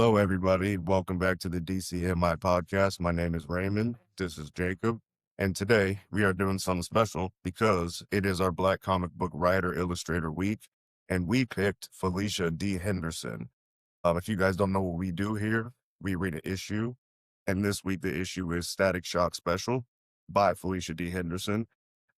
Hello, everybody. Welcome back to the DCMI podcast. My name is Raymond. This is Jacob. And today we are doing something special because it is our Black Comic Book Writer Illustrator Week. And we picked Felicia D Henderson. If you guys don't know what we do here, we read an issue. And this week, the issue is Static Shock Special by Felicia D Henderson.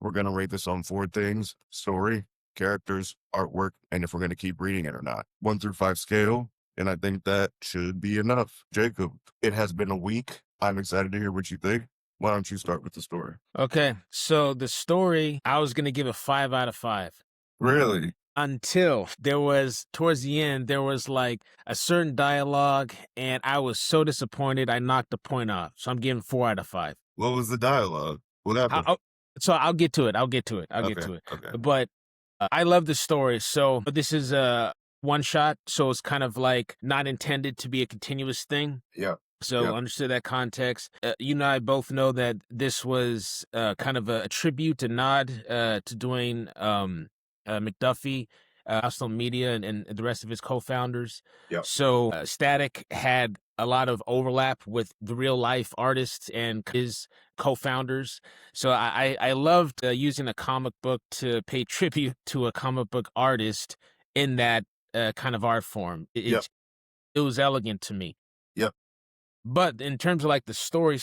We're going to rate this on 4 things: story, characters, artwork, and if we're going to keep reading it or not. 1 through 5 scale. And I think that should be enough. Jacob, it has been a week. I'm excited to hear what you think. Why don't you start with the story? Okay, so the story, I was going to give a 5 out of 5. Really? Until there was, towards the end, there was like a certain dialogue, and I was so disappointed, I knocked the point off. So I'm giving 4 out of 5. What was the dialogue? What happened? I'll get to it. I'll get to it. Okay. But I love the story. So this is a one shot, so it's kind of like not intended to be a continuous thing. Yeah. So understood that context. You and I both know that this was kind of a tribute, a nod to Dwyane McDuffie, Milestone Media, and the rest of his co-founders. Yeah. So Static had a lot of overlap with the real life artists and his co-founders. So I loved using a comic book to pay tribute to a comic book artist in that kind of art form. It was elegant to me. Yep. But in terms of like the story,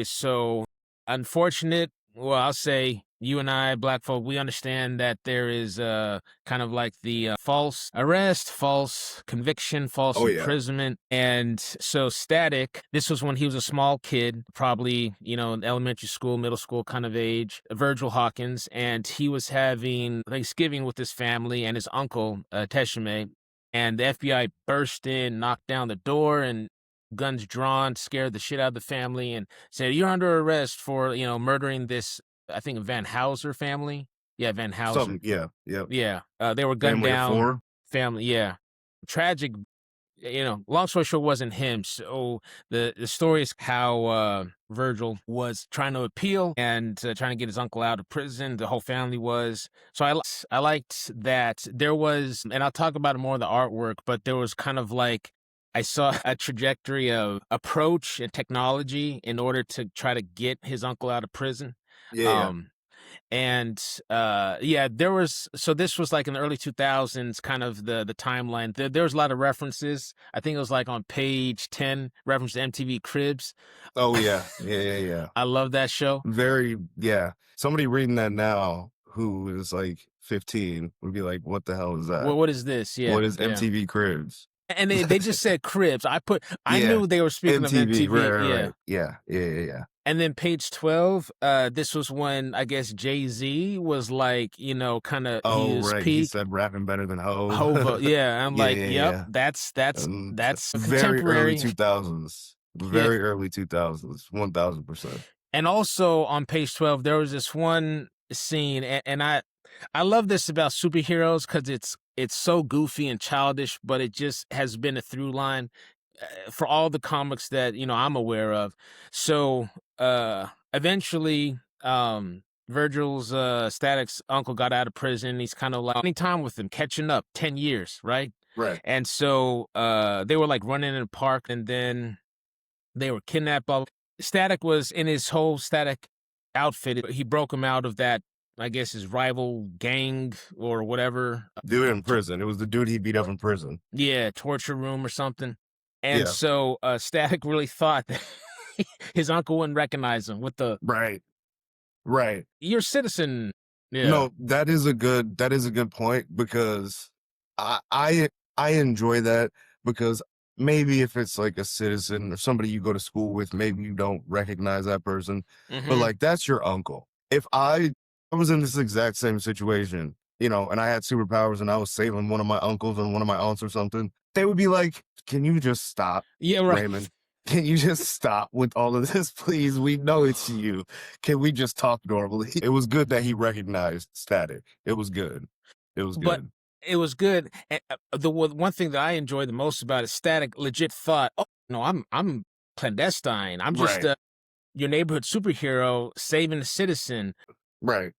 so unfortunate, well, I'll say you and I, black folk, we understand that there is kind of like the false arrest, false conviction, false imprisonment. And so Static, this was when he was a small kid, probably, in elementary school, middle school kind of age, Virgil Hawkins, and he was having Thanksgiving with his family and his uncle, Teshome, and the FBI burst in, knocked down the door, and guns drawn, scared the shit out of the family, and said, "You're under arrest for, murdering this," I think, Van Houser family. Yeah, Van Houser. Yeah. They were gunned down. Family, yeah. Tragic. Long story short, wasn't him. So the story is how Virgil was trying to appeal and trying to get his uncle out of prison. The whole family was. So I liked that there was, and I'll talk about it more in the artwork, but there was kind of like, I saw a trajectory of approach and technology in order to try to get his uncle out of prison. There was, so this was like in the early 2000s, kind of the timeline. There was a lot of references. I think it was like on page 10, reference to MTV Cribs. Oh, yeah. Yeah. I love that show. Somebody reading that now who is like 15 would be like, what the hell is that? Well, what is this? Yeah. What is MTV Cribs? And they just said Cribs. I knew they were speaking of MTV. Right. Yeah. And then page 12, this was when I guess Jay-Z was like, kind of his peak. He said rapping better than Hov. Hov, yeah. I'm that's very early 2000s. Very early 2000s, 1000%. And also on page 12, there was this one scene, and I love this about superheroes because it's so goofy and childish, but it just has been a through line for all the comics that, I'm aware of. So eventually Virgil's Static's uncle got out of prison. He's kind of like spending time with him, catching up, 10 years, right? Right. And so they were like running in a park, and then they were kidnapped. Static was in his whole Static outfit. He broke him out of that, I guess, his rival gang or whatever. Dude in prison. It was the dude he beat up in prison. Yeah, torture room or something. And so Static really thought that his uncle wouldn't recognize him with the... Right. You're a citizen. Yeah. No, that is a good point, because I enjoy that, because maybe if it's like a citizen or somebody you go to school with, maybe you don't recognize that person. Mm-hmm. But like, that's your uncle. If I was in this exact same situation, and I had superpowers and I was saving one of my uncles and one of my aunts or something, they would be like, "Can you just stop? Yeah, right. Raymond, can you just stop with all of this, please? We know it's you. Can we just talk normally?" It was good that he recognized Static. It was good. But it was good. And the one thing that I enjoyed the most about it, Static legit thought, "Oh no, I'm clandestine. I'm just your neighborhood superhero saving a citizen." Right.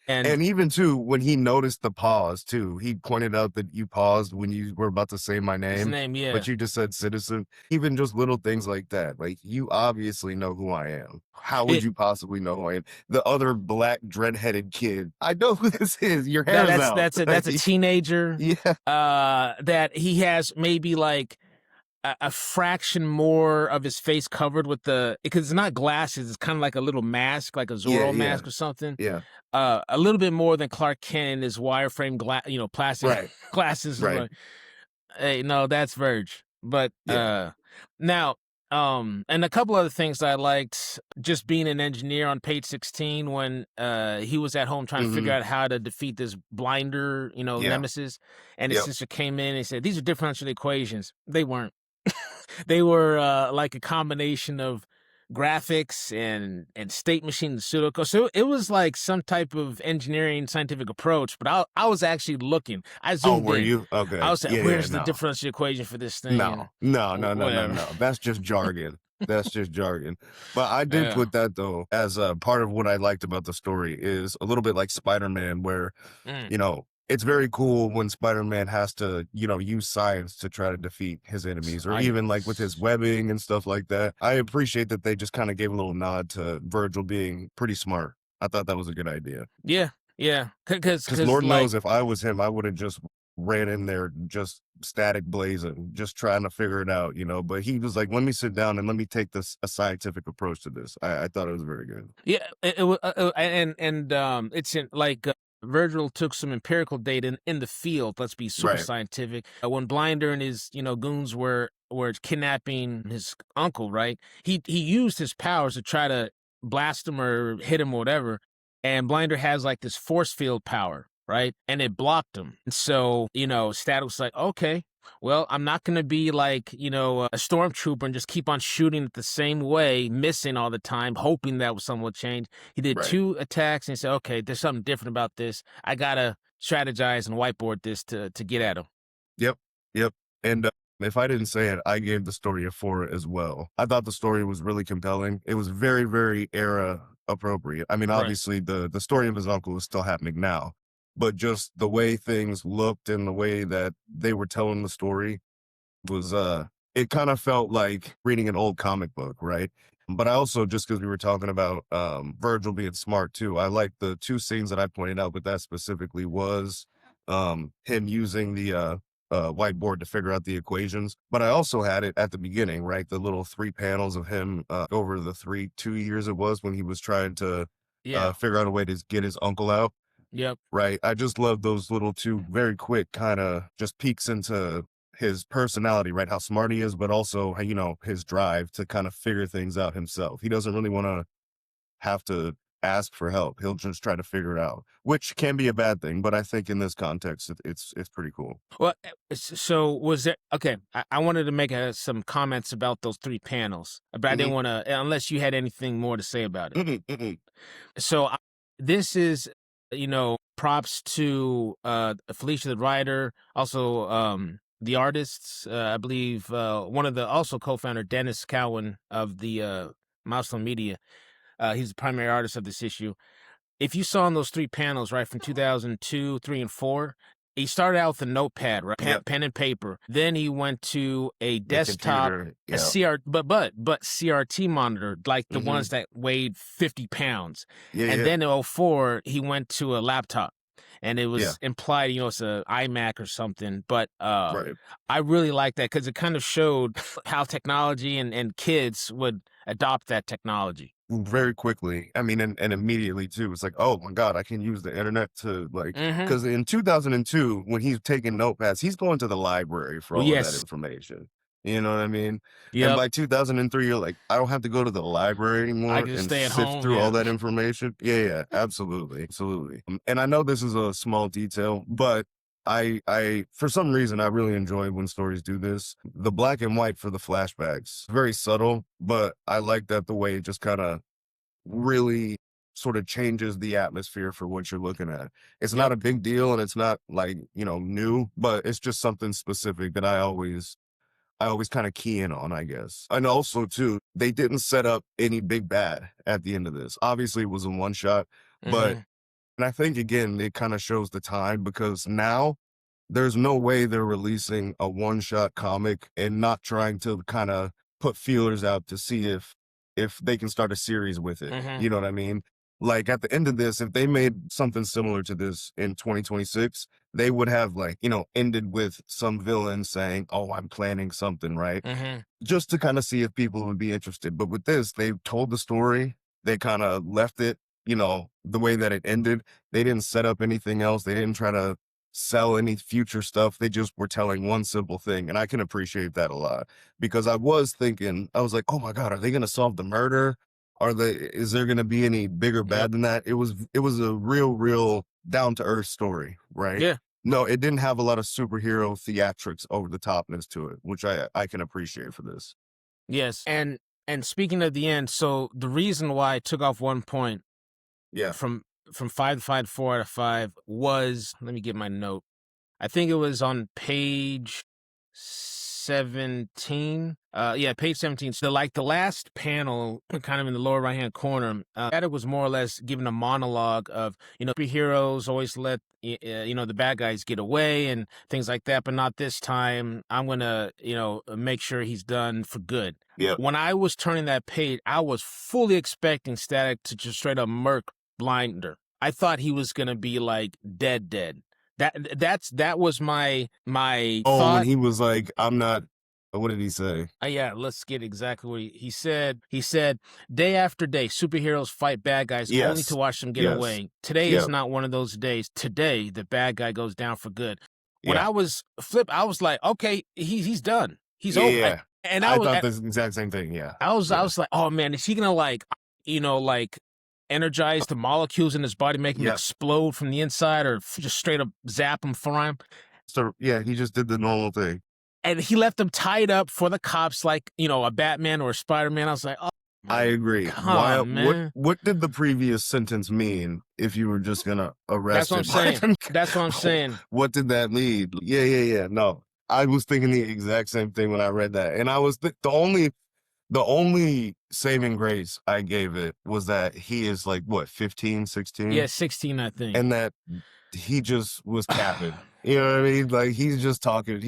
And And even too, when he noticed the pause too, he pointed out that you paused when you were about to say my his name, name, yeah. but you just said citizen. Even just little things like that. Like, you obviously know who I am. How would It, you possibly know who I am? The other black dread-headed kid. I know who this is. Your that hair is that's out. that's a teenager Yeah. that he has maybe like a fraction more of his face covered with the, because it's not glasses, it's kind of like a little mask, like a Yeah. Zorro Yeah. mask or something. Yeah. A little bit more than Clark Kent in his wireframe plastic Right. glasses. Is Right. like, hey, no, that's Verge. But Yeah. now, and a couple other things that I liked, just being an engineer on page 16 when he was at home trying to figure Hmm. out how to defeat this blinder, Yeah. nemesis, and his Yep. sister came in and said, "These are differential equations." They weren't. They were like a combination of graphics and state machine and pseudocode. So it was like some type of engineering scientific approach. But I was actually looking. I Oh, zoomed were in. you? I Okay. was like, Yeah. Yeah. "Where's the No. differential equation for this thing?" And No, no, no, no, no, whatever. no. That's just jargon. That's just jargon. But I did Yeah. put that though as a part of what I liked about the story is a little bit like Spider-Man, where, Mm, it's very cool when Spider-Man has to, use science to try to defeat his enemies, or even like with his webbing and stuff like that. I appreciate that they just kind of gave a little nod to Virgil being pretty smart. I thought that was a good idea. yeah, yeah. Because Because Lord like knows if I was him, I would have just ran in there just static blazing, just trying to figure it out. But he was like, let me sit down and let me take this a scientific approach to this. I thought it was very good. yeah, and it's in like. Virgil took some empirical data in the field. Let's be super Right. scientific. When Blinder and his goons were kidnapping his uncle, right? He used his powers to try to blast him or hit him or whatever. And Blinder has like this force field power, right? And it blocked him. And so Stat was like, okay, well, I'm not going to be like, a stormtrooper and just keep on shooting it the same way, missing all the time, hoping that something would change. He did Right. 2 attacks and he said, okay, there's something different about this. I got to strategize and whiteboard this to get at him. Yep. Yep. And if I didn't say it, I gave the story a 4 as well. I thought the story was really compelling. It was very, very era appropriate. I mean, Right. obviously the story of his uncle is still happening now, but just the way things looked and the way that they were telling the story was it kind of felt like reading an old comic book, right? But I also, just because we were talking about Virgil being smart too, I like the 2 scenes that I pointed out, but that specifically was him using the whiteboard to figure out the equations. But I also had it at the beginning, right? The little 3 panels of him over the 2 years it was when he was trying to Yeah. figure out a way to get his uncle out. Yep. Right. I just love those little 2 very quick kind of just peeks into his personality, right? How smart he is, but also, his drive to kind of figure things out himself. He doesn't really want to have to ask for help. He'll just try to figure it out, which can be a bad thing. But I think in this context, it's pretty cool. Well, so was there, okay, I wanted to make some comments about those 3 panels, but I didn't Hmm. want to, unless you had anything more to say about it. Mm-mm, mm-mm. So this is, props to Felicia the writer, also the artists. I believe one of the also co-founder Dennis Cowan of the Milestone Media. He's the primary artist of this issue. If you saw in those 3 panels, right, from 2002, 3, and 4, he started out with a notepad, right, Yep. pen and paper. Then he went to a The desktop, computer. a Yeah. but CRT monitor, like the Hmm. ones that weighed 50 pounds. Yeah. And Yeah. then in '04, he went to a laptop. And it Yeah. was implied, it's a iMac or something. But Right. I really like that because it kind of showed how technology and kids would adopt that technology. Very quickly. I mean, and immediately too. It's like, oh my God, I can use the internet to Mm-hmm. because in 2002, when he's taking notepads, he's going to the library for Well, all of that yes. information. You know what I mean? And Yep. by 2003, you're like, I don't have to go to the library I anymore can and stay at sift home. through all Yeah. that information. Yeah, yeah, absolutely, absolutely. And I know this is a small detail, but I for some reason I really enjoy when stories do this. The black and white for the flashbacks, very subtle, but I like that the way it just kind of really sort of changes the atmosphere for what you're looking at. It's not Yep. a big deal and it's not like, new, but it's just something specific that I always kind of key in on, I guess. And also too, they didn't set up any big bad at the end of this. Obviously it was a one shot, but Mm-hmm. And I think again, it kind of shows the time because now there's no way they're releasing a one-shot comic and not trying to kind of put feelers out to see if they can start a series with it. Mm-hmm. You know what I mean? Like at the end of this, if they made something similar to this in 2026, they would have like, ended with some villain saying, "Oh, I'm planning something," right? Mm-hmm. Just to kind of see if people would be interested. But with this, they told the story, they kind of left it, the way that it ended. They didn't set up anything else. They didn't try to sell any future stuff. They just were telling one simple thing. And I can appreciate that a lot because I was thinking, I was like, oh my God, are they going to solve the murder? Is there going to be any bigger Yep. bad than that? It was a real down to earth story, right? Yeah. No, it didn't have a lot of superhero theatrics over the topness to it, which I can appreciate for this. Yes. And speaking of the end, so the reason why I took off 1 point Yeah. from 5 to 5 to 4 out of 5 was, let me get my note. I think it was on page 17. Page 17. So the last panel, kind of in the lower right hand corner, that it was more or less given a monologue of, superheroes always let the bad guys get away and things like that, but not this time. I'm gonna make sure he's done for good. Yeah. When I was turning that page, I was fully expecting Static to just straight up murk Blinder. I thought he was gonna be like dead. That was my thought. When he was like, I'm not, what did he say? Yeah, let's get exactly what he said. He said, day after day, superheroes fight bad guys only Yes. to watch them get Yes. away. Today Yep. is not one of those days. Today, the bad guy goes down for good. When Yeah. I was flipped, I was like, okay, he's done. He's Yeah, over. yeah. And I I was thought the exact same thing. Yeah. I was like, oh man, is he gonna like energize the molecules in his body, make him Yeah. explode from the inside, or just straight up zap him, fry him? So yeah, he just did the normal thing. And he left them tied up for the cops like, a Batman or a Spider-Man. I was like, oh, man, I agree. come on, man. What did the previous sentence mean if you were just gonna arrest That's what I'm him? saying. That's what I'm saying. What did that mean? Yeah. No, I was thinking the exact same thing when I read that. And I was the only saving grace I gave it was that he is like, what, 15, 16? Yeah, 16, I think. And that he just was capping. You know what I mean? Like he's just talking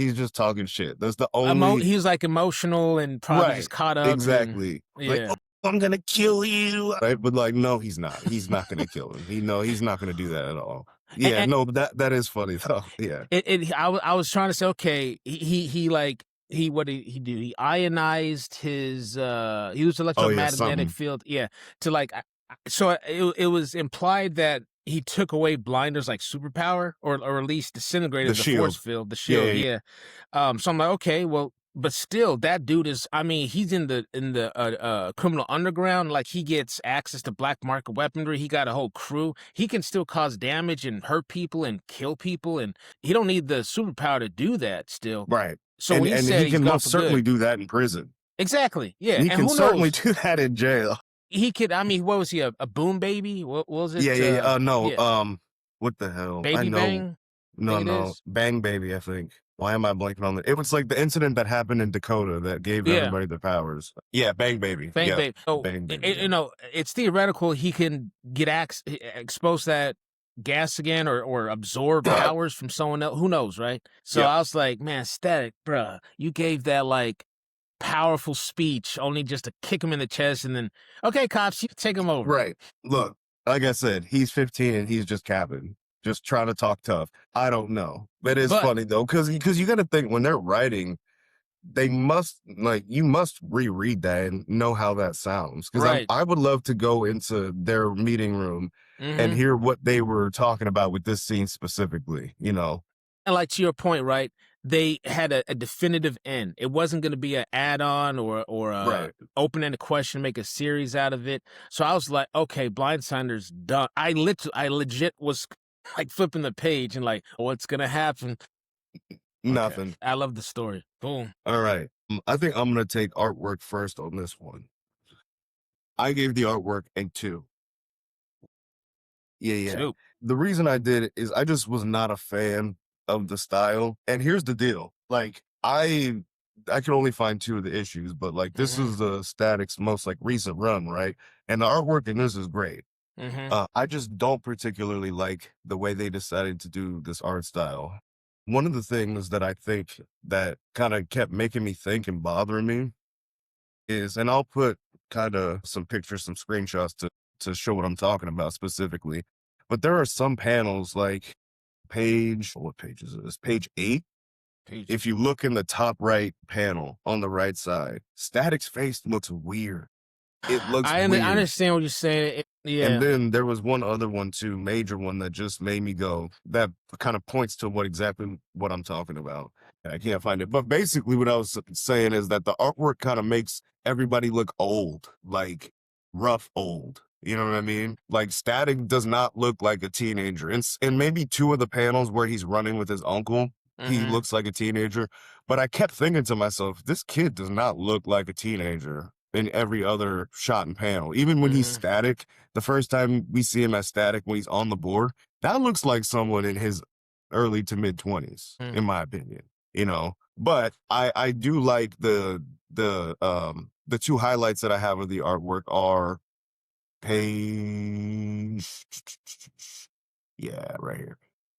shit. That's the only he was like emotional and probably just caught up. Exactly. And, like, yeah. oh, I'm gonna kill you. Right? But like, no, he's not. He's not gonna kill him. He's not gonna do that at all. Yeah, no, but that is funny though. Yeah. I was trying to say, okay, what did he do? He ionized his he used electromagnetic field, to like so it was implied that he took away Blinder's like superpower or at least disintegrated the force field, the shield. Yeah. So I'm like, okay, well, but still that dude is, I mean, he's in the criminal underground, like he gets access to black market weaponry, he got a whole crew, he can still cause damage and hurt people and kill people, and he don't need the superpower to do that still. Right. So and he can most certainly do that in prison. Exactly. Yeah. He can certainly do that in jail. He could, I mean, what was he, a boom baby? What was it? Yeah. No, what the hell? Baby I know. Bang? No. Bang Baby, I think. Why am I blanking on that? It was like the incident that happened in Dakota that gave everybody the powers. Yeah, Bang Baby. Bang yeah. Baby. So, Bang Baby. It's theoretical he can get expose that gas again or absorb powers from someone else. Who knows, right? So I was like, man, Static, bruh, you gave that like powerful speech only just to kick him in the chest and then, okay, cops, you take him over. Right. Look, like I said, he's 15 and he's just capping. Just trying to talk tough. I don't know. But it's funny though, because you got to think when they're writing, you must reread that and know how that sounds. Because I would love to go into their meeting room and hear what they were talking about with this scene specifically, And like to your point, right? They had a definitive end. It wasn't going to be an add-on or a open-ended question, make a series out of it. So I was like, okay, Blindsider's done. I legit was like flipping the page and like, what's gonna happen? Nothing. Okay. I love the story. Boom. All right. I think I'm gonna take artwork first on this one. I gave the artwork a 2. Yeah. 2. The reason I did it is I just was not a fan of the style. And here's the deal. Like I can only find 2 of the issues, but like this is the Static's most like recent run, right? And the artwork in this is great. I just don't particularly like the way they decided to do this art style. One of the things that I think that kind of kept making me think and bothering me is, and I'll put kind of some pictures, some screenshots to show what I'm talking about specifically. But there are some panels like what page is this? Page 8. If you look in the top right panel on the right side, Static's face looks weird. It looks I weird. understand what you're saying. And then there was one other one too, major one that just made me go, that kind of points to exactly what I'm talking about. I can't find it. But basically what I was saying is that the artwork kind of makes everybody look old, like rough old. You know what I mean? Like Static does not look like a teenager. And maybe two of the panels where he's running with his uncle, he looks like a teenager. But I kept thinking to myself, this kid does not look like a teenager in every other shot and panel. Even when he's Static, the first time we see him as Static when he's on the board, that looks like someone in his early to mid 20s, in my opinion. You know, but I do like the two highlights that I have of the artwork are page, right here,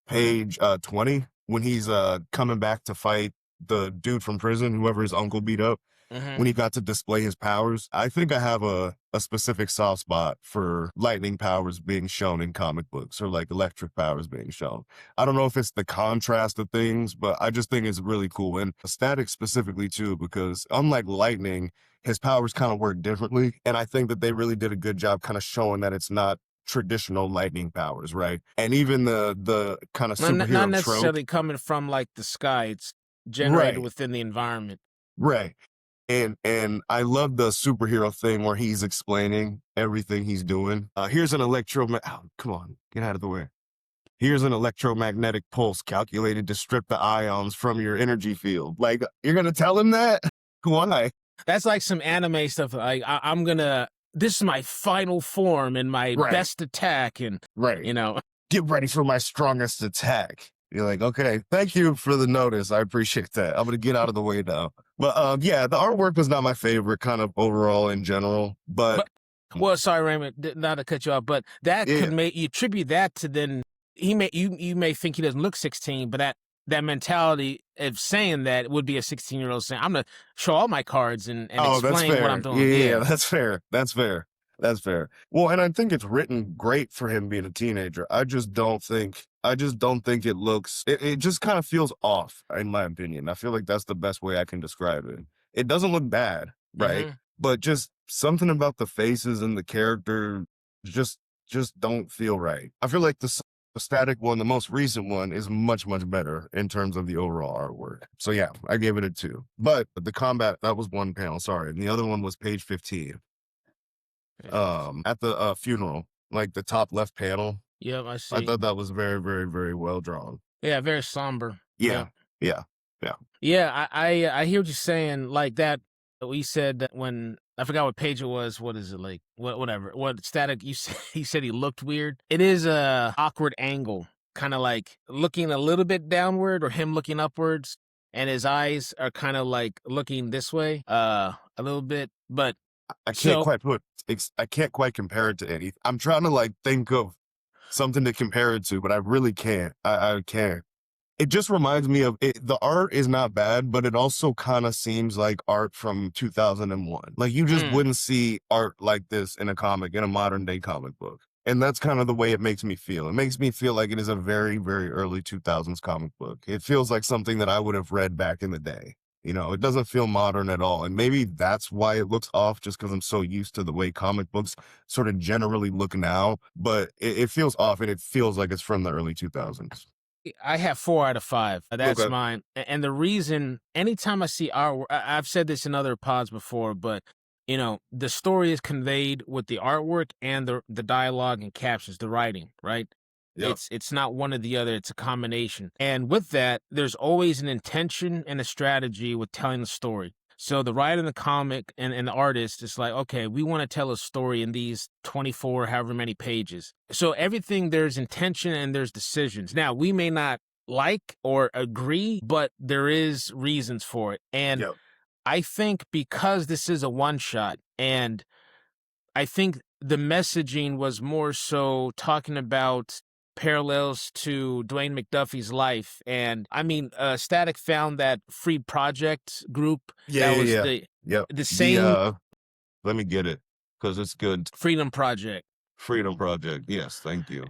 page 20, when he's coming back to fight the dude from prison, whoever his uncle beat up. When he got to display his powers. I think I have a specific soft spot for lightning powers being shown in comic books, or like electric powers being shown. I don't know if it's the contrast of things, but I just think it's really cool. And Static specifically too, because unlike lightning, his powers kind of work differently. And I think that they really did a good job kind of showing that it's not traditional lightning powers, right? And even the kind of superhero not necessarily trope, coming from like the sky. It's generated within the environment. Right. And I love the superhero thing where he's explaining everything he's doing. Here's an come on, get out of the way. Here's an electromagnetic pulse calculated to strip the ions from your energy field. Like, you're going to tell him that? Why? That's like some anime stuff. Like, I'm going to, this is my final form and my best attack. And, you know, get ready for my strongest attack. You're like, okay, thank you for the notice. I appreciate that. I'm going to get out of the way now. But yeah, the artwork was not my favorite kind of overall in general. But well, sorry, Raymond, not to cut you off, but that could make you attribute that to then you may think he doesn't look 16, but that mentality of saying that would be a 16-year-old saying, I'm going to show all my cards and explain what I'm doing. Yeah, that's fair. That's fair. That's fair. Well, and I think it's written great for him being a teenager. I just don't think it looks, it just kind of feels off, in my opinion. I feel like that's the best way I can describe it. It doesn't look bad, right? But just something about the faces and the character just don't feel right. I feel like the Static one, the most recent one, is much, much better in terms of the overall artwork. So yeah, I gave it a 2. But the combat, that was one panel, sorry. And the other one was page 15. At the funeral, like the top left panel. Yep, I see. I thought that was very, very, very well drawn. Yeah, very somber. Yeah. Yeah, I hear what you're saying. Like that, we said that when, I forgot what page it was. What is it like? Whatever. What Static, he said he looked weird. It is a awkward angle, kind of like looking a little bit downward or him looking upwards. And his eyes are kind of like looking this way, a little bit, but I can't quite compare it to anything. I'm trying to like think of something to compare it to, but I really can't. I can't. It just reminds me of it. The art is not bad, but it also kind of seems like art from 2001. Like you just wouldn't see art like this in a modern day comic book. And that's kind of the way it makes me feel. It makes me feel like it is a very, very early 2000s comic book. It feels like something that I would have read back in the day. You know, it doesn't feel modern at all. And maybe that's why it looks off, just because I'm so used to the way comic books sort of generally look now. But it feels off, and it feels like it's from the early 2000s. I have 4 out of 5. That's mine. And the reason, anytime I see artwork, I've said this in other pods before, but, you know, the story is conveyed with the artwork and the dialogue and captions, the writing, right? Yep. It's not one or the other. It's a combination. And with that, there's always an intention and a strategy with telling the story. So the writer in the comic and the artist is like, okay, we want to tell a story in these 24, however many pages. So everything, there's intention and there's decisions. Now, we may not like or agree, but there is reasons for it. And I think because this is a one-shot, and I think the messaging was more so talking about parallels to Dwyane McDuffie's life. And I mean, Static found that Free Project group Yeah, that yeah, was yeah. the Yep. the same Let me get it because it's good. Freedom Project. Freedom Project. Yes, thank you.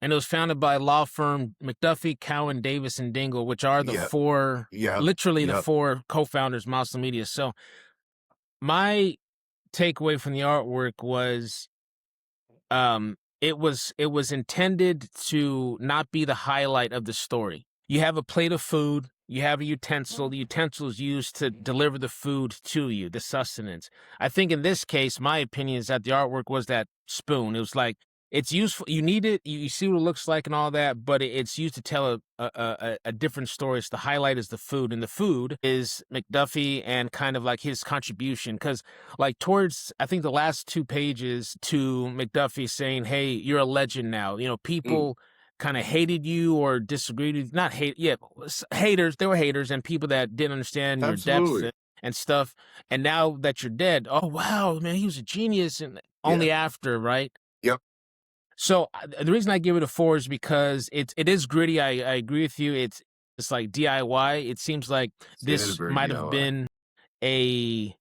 And it was founded by law firm McDuffie, Cowan, Davis, and Dingle, which are the Yep. four, Yep. literally the Yep. four co-founders of Milestone Media. So my takeaway from the artwork was it was intended to not be the highlight of the story. You have a plate of food, you have a utensil, the utensil is used to deliver the food to you, the sustenance. I think in this case, my opinion is that the artwork was that spoon. It was like, it's useful, you need it, you see what it looks like and all that, but it's used to tell a different story. So the highlight is the food, and the food is McDuffie and kind of like his contribution. Because like towards, I think the last 2 pages to McDuffie saying, hey, you're a legend now. You know, people kind of hated you or disagreed with, not hate, yeah, haters. There were haters and people that didn't understand your depth Absolutely. and stuff. And now that you're dead, oh, wow, man, he was a genius. And only after, right? Yep. So the reason I give it a 4 is because it is gritty. I agree with you. It's like DIY. It seems like It is this very might have DIY. been a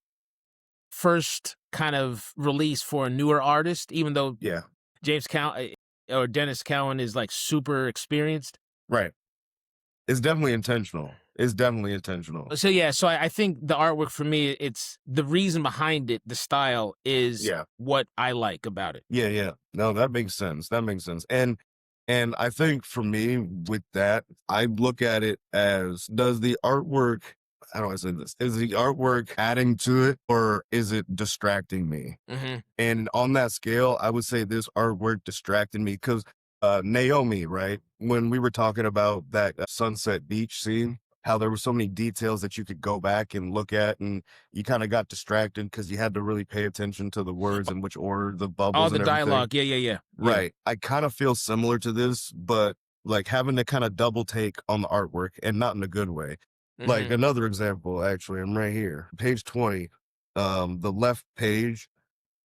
first kind of release for a newer artist, even though Yeah. James Cowan or Dennis Cowan is like super experienced. Right. It's definitely intentional. It's definitely intentional. So yeah, so I think the artwork for me, it's the reason behind it, the style is what I like about it. Yeah, yeah. No, that makes sense. That makes sense. And I think for me with that, I look at it as, does the artwork, how do I say this? Is the artwork adding to it or is it distracting me? Mm-hmm. And on that scale, I would say this artwork distracted me because Naomi, right? When we were talking about that Sunset Beach scene, how there were so many details that you could go back and look at, and you kind of got distracted because you had to really pay attention to the words in which order, the bubbles, All the and everything. dialogue. Yeah. Right. I kind of feel similar to this, but like having to kind of double take on the artwork and not in a good way. Mm-hmm. Like another example, actually, I'm right here, page 20, the left page,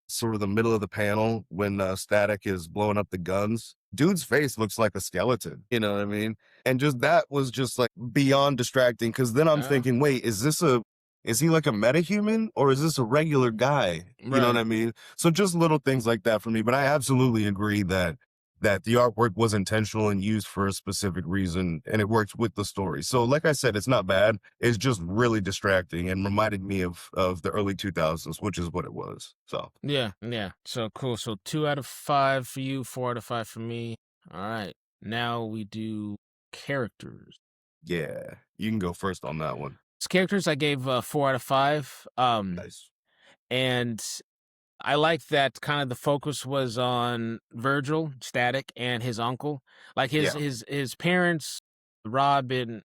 sort of the middle of the panel when Static is blowing up the guns. Dude's face looks like a skeleton, you know what I mean? And just that was just like beyond distracting because then I'm thinking, wait, is he like a metahuman or is this a regular guy? You know what I mean? So just little things like that for me. But I absolutely agree that the artwork was intentional and used for a specific reason and it worked with the story. So like I said, it's not bad. It's just really distracting and reminded me of the early 2000s, which is what it was. So yeah. So cool. So 2 out of 5 for you, 4 out of 5 for me. All right. Now we do characters. yeah, you can go first on that one. Characters, I gave 4 out of 5. Nice. And I like that kind of the focus was on Virgil, Static, and his uncle. Like his parents, Robert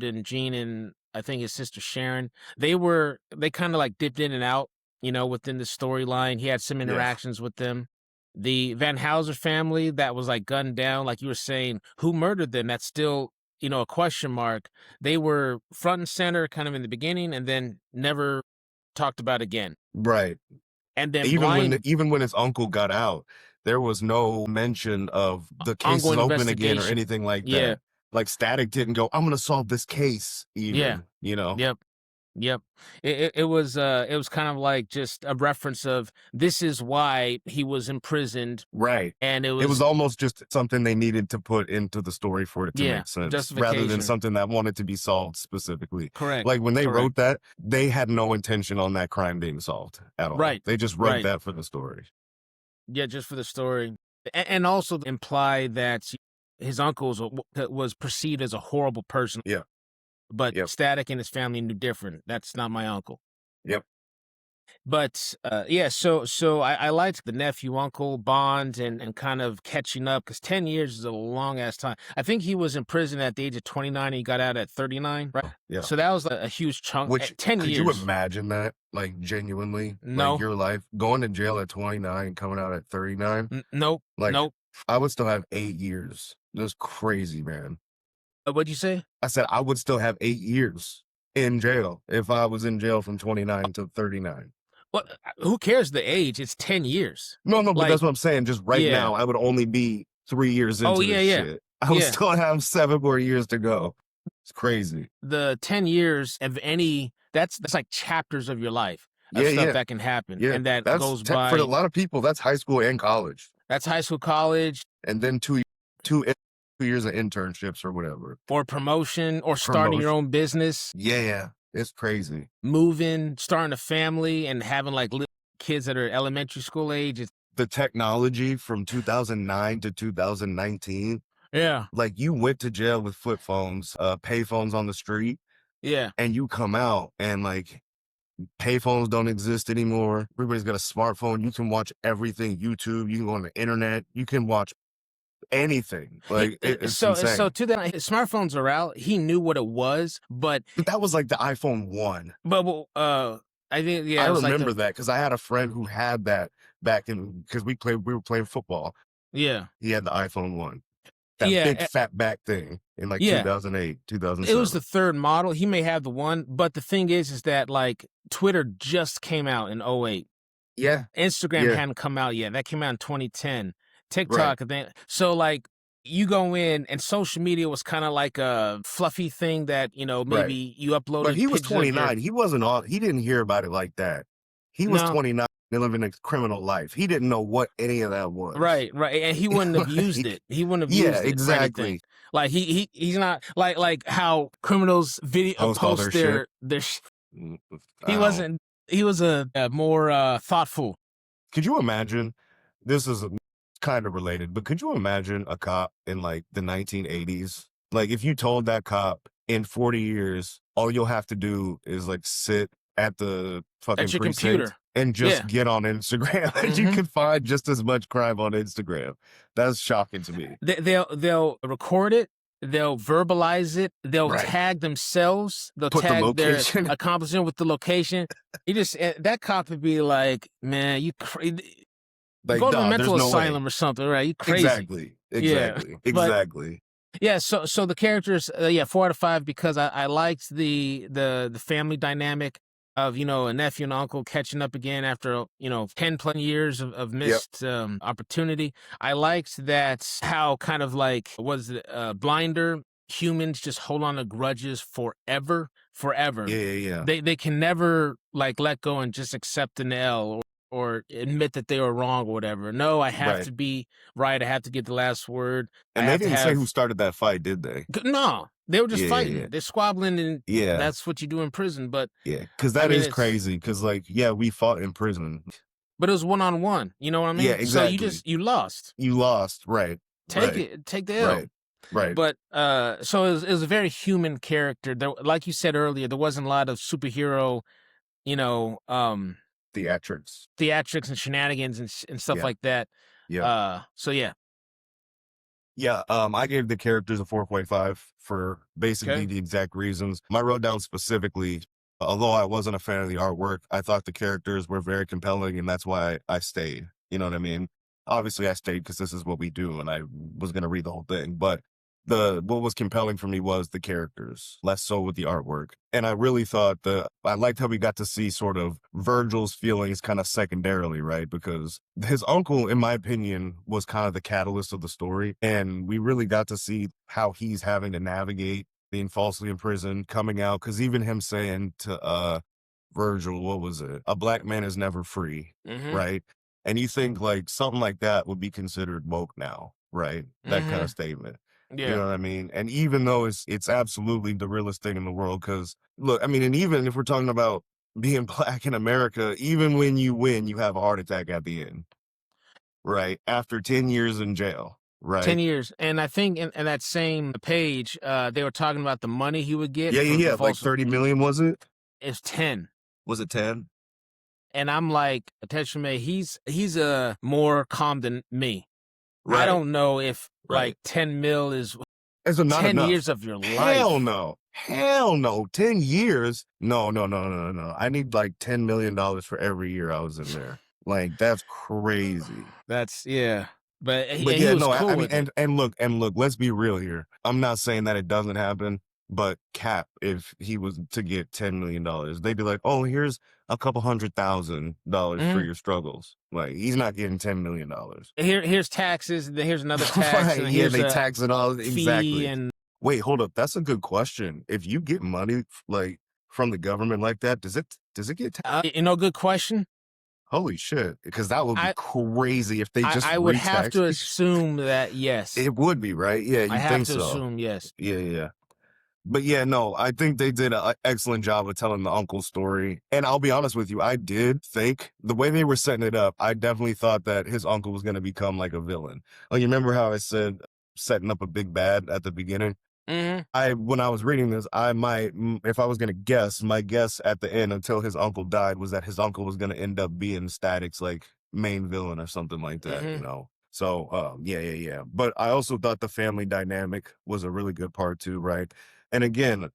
and Jean, and I think his sister Sharon, they kind of like dipped in and out, within the storyline. He had some interactions with them. The Van Houser family that was like gunned down, like you were saying, who murdered them? That's still, a question mark. They were front and center kind of in the beginning and then never talked about again. Right. And then even when his uncle got out, there was no mention of the case is open again or anything like that. Like Static didn't go, I'm going to solve this case even, Yep. It was kind of like just a reference of this is why he was imprisoned. Right. And it was almost just something they needed to put into the story for it to make sense rather than something that wanted to be solved specifically. Correct. Like when they wrote that, they had no intention on that crime being solved at all. Right. They just wrote that for the story. Yeah, just for the story. And also imply that his uncle was perceived as a horrible person. Yeah. But Static and his family knew different. That's not my uncle. Yep. But so I liked the nephew uncle bond and kind of catching up because 10 years is a long ass time. I think he was in prison at the age of 29 and he got out at 39, right? Yeah. So that was a huge chunk. Which 10 years. Could you imagine that? Like genuinely? No. Like your life going to jail at 29 and coming out at 39? Nope. Like nope. I would still have 8 years. That's crazy, man. What'd you say? I said I would still have 8 years in jail if I was in jail from 29 to 39. Well, who cares the age? It's 10 years. No, but Like, that's what I'm saying. Just right yeah. now, I would only be 3 years Oh, into yeah, this yeah. shit. I would Yeah. still have 7 more years to go. It's crazy. The 10 years of that's like chapters of your life of stuff that can happen. Yeah, And that that's goes for a by. lot of people, that's high school and college. That's high school, college, And then 2 years of internships or whatever. or promotion, or starting your own business. Yeah, it's crazy. Moving, starting a family, and having like little kids that are elementary school age. The technology from 2009 to 2019. Yeah. Like, you went to jail with flip phones, pay phones on the street. Yeah. And you come out and like payphones don't exist anymore. Everybody's got a smartphone. You can watch everything. YouTube. You can go on the internet. You can watch anything. Like, it's insane. So to that, his smartphones are out. He knew what it was, but that was like the iPhone 1. But I think I remember that because I had a friend who had that back in, because we were playing football. Yeah, he had the iPhone 1. That big fat back thing in like 2008, 2007. It was the third model. He may have the one, but the thing is that like Twitter just came out in 2008. Yeah. Instagram hadn't come out yet. That came out in 2010. TikTok, I think. So like you go in, and social media was kind of like a fluffy thing that, maybe you uploaded. But he was 29. He wasn't he didn't hear about it like that. He was 29 and living a criminal life. He didn't know what any of that was. Right. And he wouldn't have used it. He wouldn't have used it. Exactly. Like he's not like how criminals post their he was a more thoughtful. Could you imagine, this is kind of related, but could you imagine a cop in like the 1980s? Like, if you told that cop in 40 years, all you'll have to do is like sit at the fucking computer and just get on Instagram, and you can find just as much crime on Instagram. That's shocking to me. They'll record it. They'll verbalize it. They'll tag themselves. They'll tag their accomplishment with the location. That cop would be like, man, you crazy. Like, go to a mental asylum or something, right? You crazy. Exactly. Yeah. So the characters, 4 out of 5, because I liked the family dynamic of, a nephew and uncle catching up again after 10 plus years of missed opportunity. I liked that how kind of like blinder humans just hold on to grudges forever. Yeah. They can never like let go and just accept an L or admit that they were wrong or whatever. No, I have to be right. I have to get the last word. And they didn't say who started that fight, did they? No, they were just fighting. Yeah. They're squabbling, and that's what you do in prison. But because that is crazy. Because we fought in prison, but it was 1-on-1. You know what I mean? Yeah, exactly. So you lost. You lost, right? Take the L. Right. But so it was a very human character. There, like you said earlier, there wasn't a lot of superhero, theatrics and shenanigans and stuff like that. I gave the characters a 4.5 for basically the exact reasons. I wrote down specifically, although I wasn't a fan of the artwork, I thought the characters were very compelling, and that's why I stayed. You know what I mean? Obviously I stayed because this is what we do, and I was going to read the whole thing, but what was compelling for me was the characters, less so with the artwork. And I really thought I liked how we got to see sort of Virgil's feelings kind of secondarily, right? Because his uncle, in my opinion, was kind of the catalyst of the story. And we really got to see how he's having to navigate being falsely imprisoned, coming out. Because even him saying to Virgil, what was it? A black man is never free, right? And you think like something like that would be considered woke now, right? That kind of statement. Yeah. You know what I mean? And even though it's absolutely the realest thing in the world, because look, I mean, and even if we're talking about being black in America, even when you win, you have a heart attack at the end, right? After 10 years in jail, right? 10 years. And I think in that same page, they were talking about the money he would get. Yeah. Like 30 million, was it? It's 10. Was it 10? And I'm like, Teshome, he's more calm than me. Right. I don't know if like 10 mil is not 10 enough. years of your life. Hell no. 10 years? No. I need like $10 million for every year I was in there. Like, that's crazy. But he was cool. I mean, and look, let's be real here. I'm not saying that it doesn't happen, But Cap, if he was to get $10 million, they'd be like, oh, here's a couple $100,000 for your struggles. Like, he's not getting $10 million. Here's taxes, here's another tax, Right, and yeah, here's they a tax it all. fee, Exactly. and Wait, hold up. That's a good question. If you get money like from the government like that, does it get taxed? good question. Holy shit. Because that would be crazy if they just I would have re-taxed to you. assume that yes. It would be, right? Yeah, I you have think to so. assume yes. Yeah. But yeah, no, I think they did an excellent job of telling the uncle story. And I'll be honest with you, I did think the way they were setting it up, I definitely thought that his uncle was going to become like a villain. Like, you remember how I said setting up a big bad at the beginning? When I was reading this, if I was going to guess, my guess at the end until his uncle died was that his uncle was going to end up being Static's like main villain or something like that, you know? So, yeah. But I also thought the family dynamic was a really good part too, right? And again,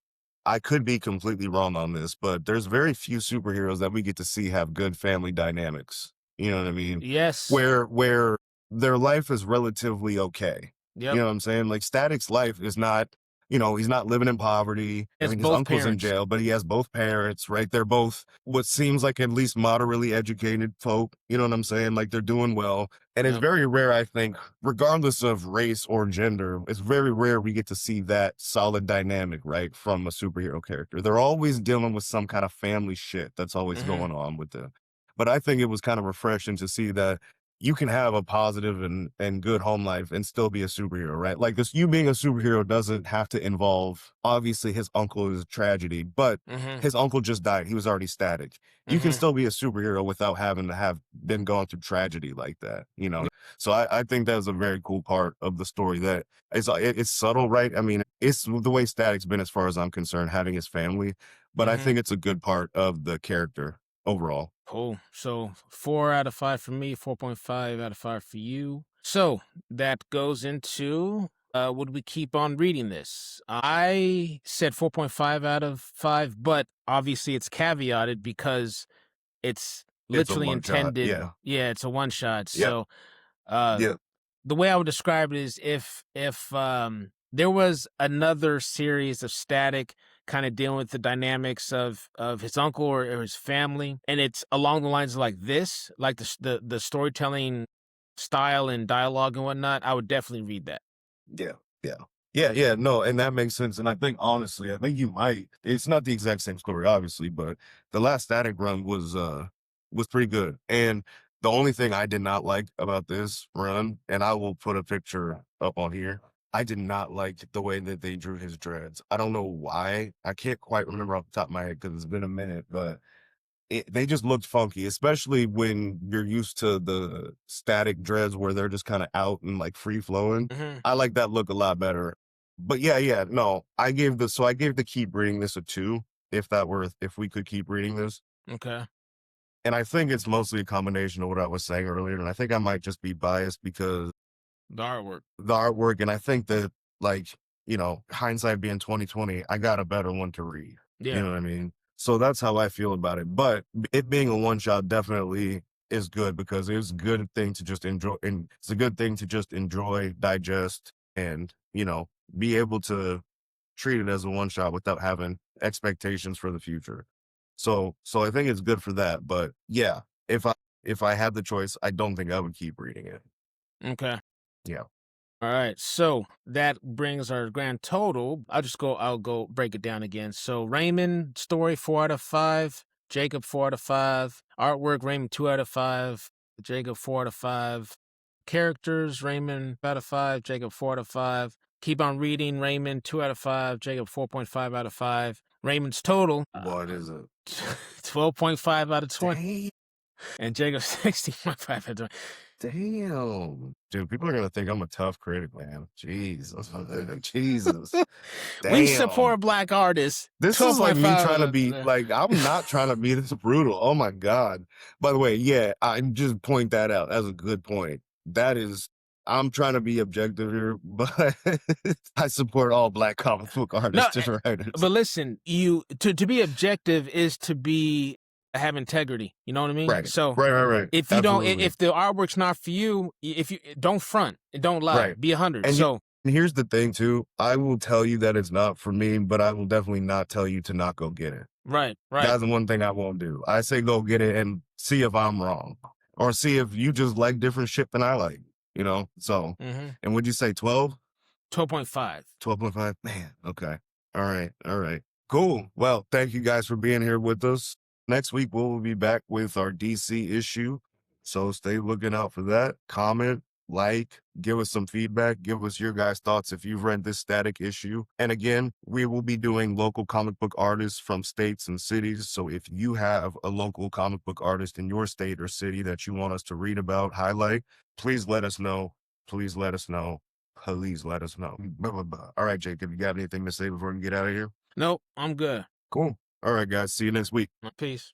I could be completely wrong on this, but there's very few superheroes that we get to see have good family dynamics. You know what I mean? Yes. Where their life is relatively okay. Yep. You know what I'm saying? Like Static's life is not, he's not living in poverty. I mean, his uncle's in jail, but he has both parents, right? They're both what seems like at least moderately educated folk. You know what I'm saying? Like they're doing well. And it's very rare, I think, regardless of race or gender, it's very rare we get to see that solid dynamic, right, from a superhero character. They're always dealing with some kind of family shit that's always going on with them. But I think it was kind of refreshing to see that you can have a positive and good home life and still be a superhero, right? Like this, you being a superhero doesn't have to involve, obviously his uncle is a tragedy, but his uncle just died. He was already Static. You can still be a superhero without having to have been going through tragedy like that, you know? So I think that was a very cool part of the story that it's subtle, right? I mean, it's the way Static's been as far as I'm concerned, having his family, but I think it's a good part of the character overall. Cool. So 4 out of 5 for me, 4.5 out of 5 for you. So that goes into would we keep on reading this? I said 4.5 out of 5, but obviously it's caveated because it's literally intended. Yeah, it's a one shot. So the way I would describe it is if there was another series of Static kind of dealing with the dynamics of his uncle or his family, and it's along the lines of like this, like the storytelling style and dialogue and whatnot, I would definitely read that. Yeah. No, and that makes sense. And I think honestly, I think you might. It's not the exact same story, obviously, but the last Static run was pretty good. And the only thing I did not like about this run, and I will put a picture up on here, I did not like the way that they drew his dreads. I don't know why. I can't quite remember off the top of my head because it's been a minute, but they just looked funky, especially when you're used to the Static dreads where they're just kind of out and like free flowing. I like that look a lot better. But no, I gave the keep reading this a 2, if we could keep reading this. Okay. And I think it's mostly a combination of what I was saying earlier. And I think I might just be biased because the artwork. And I think that, like, hindsight being 2020, I got a better one to read. Yeah. You know what I mean? So that's how I feel about it. But it being a one shot definitely is good because it's a good thing to just enjoy. And it's a good thing to just enjoy, digest, and, be able to treat it as a one shot without having expectations for the future. So I think it's good for that. But yeah, if I had the choice, I don't think I would keep reading it. Okay. Yeah. All right. So that brings our grand total. I'll go break it down again. So Raymond, story 4 out of 5. Jacob 4 out of 5. Artwork, Raymond 2 out of 5. Jacob 4 out of 5. Characters, Raymond 5 out of 5. Jacob 4 out of 5. Keep on reading, Raymond 2 out of 5. Jacob 4.5 out of 5. Raymond's total. What is it? 12.5 out of 20. And Jacob 16.5 out of 20. Damn. Dude, people are going to think I'm a tough critic, man. Jesus. Jesus. Damn. We support Black artists. This is like me trying to be, like, I'm not trying to be this brutal. Oh, my God. By the way, yeah, I just point that out as a good point. I'm trying to be objective here, but I support all Black comic book artists and writers. But listen, to be objective is to have integrity. You know what I mean? Right. So right. If you don't, if the artwork's not for you, if you don't front, don't lie, be 100. So And here's the thing too, I will tell you that it's not for me, but I will definitely not tell you to not go get it. Right, right. That's the one thing I won't do. I say go get it and see if I'm wrong, or see if you just like different shit than I like, you know? So, and would you say 12? 12.5. 12.5? Man, okay. All right, all right. Cool. Well, thank you guys for being here with us. Next week, we'll be back with our DC issue. So stay looking out for that. Comment, like, give us some feedback, give us your guys' thoughts if you've read this static issue. And again, we will be doing local comic book artists from states and cities. So if you have a local comic book artist in your state or city that you want us to read about, highlight, please let us know. Please let us know. Please let us know. Blah, blah, blah. All right, Jacob, you got anything to say before we get out of here? Nope, I'm good. Cool. All right, guys. See you next week. Peace.